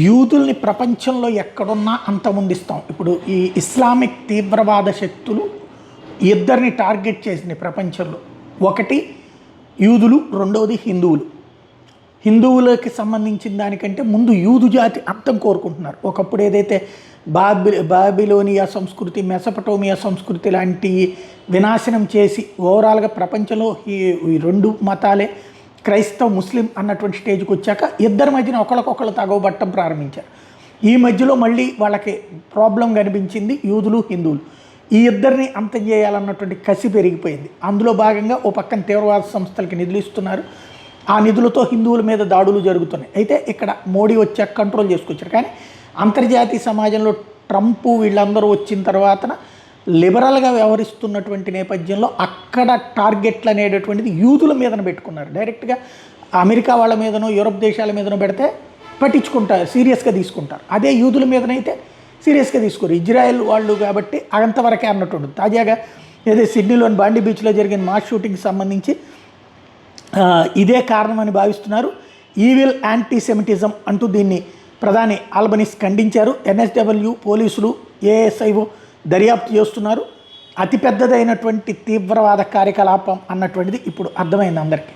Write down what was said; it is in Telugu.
యూదుల్ని ప్రపంచంలో ఎక్కడున్నా అంతమొందిస్తాం. ఇప్పుడు ఈ ఇస్లామిక్ తీవ్రవాద శక్తులు ఇద్దరిని టార్గెట్ చేసింది ప్రపంచంలో. ఒకటి యూదులు, రెండవది హిందువులు. హిందువులకి సంబంధించిన దానికంటే ముందు యూదు జాతి అంతం కోరుకుంటున్నారు. ఒకప్పుడు ఏదైతే బాబిలోనియా సంస్కృతి, మెసపటోమియా సంస్కృతి లాంటి వినాశనం చేసి ఓవరాల్గా ప్రపంచంలో ఈ రెండు మతాలే క్రైస్తవ ముస్లిం అన్నటువంటి స్టేజ్కి వచ్చాక ఇద్దరి మధ్యన ఒకళ్ళకొకళ్ళు తగవబట్టం ప్రారంభించారు. ఈ మధ్యలో మళ్ళీ వాళ్ళకి ప్రాబ్లం కనిపించింది యూదులు, హిందువులు. ఈ ఇద్దరిని అంతం చేయాలన్నటువంటి కసి పెరిగిపోయింది. అందులో భాగంగా ఓ పక్కన తీవ్రవాద సంస్థలకి నిధులు ఇస్తున్నారు. ఆ నిధులతో హిందువుల మీద దాడులు జరుగుతున్నాయి. అయితే ఇక్కడ మోడీ వచ్చాక కంట్రోల్ చేసుకొచ్చారు. కానీ అంతర్జాతీయ సమాజంలో ట్రంప్ వీళ్ళందరూ వచ్చిన తర్వాత లిబరల్గా వ్యవహరిస్తున్నటువంటి నేపథ్యంలో అక్కడ టార్గెట్లు అనేటటువంటిది యూదుల మీదన పెట్టుకున్నారు. డైరెక్ట్గా అమెరికా వాళ్ళ మీదనో యూరప్ దేశాల మీదనో పెడితే పట్టించుకుంటారు, సీరియస్గా తీసుకుంటారు. అదే యూదుల మీదనైతే సీరియస్గా తీసుకోరు. ఇజ్రాయెల్ వాళ్ళు కాబట్టి అంతవరకే అన్నట్టు ఉంటుంది. తాజాగా ఏదో సిడ్నీలోని బాండీ బీచ్లో జరిగిన మాస్ షూటింగ్కి సంబంధించి ఇదే కారణమని భావిస్తున్నారు. ఈవిల్ యాంటీసెమిటిజం అంటూ దీన్ని ప్రధాని ఆల్బనీస్ ఖండించారు. ఎన్ఎస్డబ్ల్యూ, పోలీసులు, ఏఎస్ఐఓ దర్యాప్తు చేస్తున్నారు. అతిపెద్దదైనటువంటి తీవ్రవాద కార్యకలాపం అన్నటువంటిది ఇప్పుడు అర్థమైంది అందరికీ.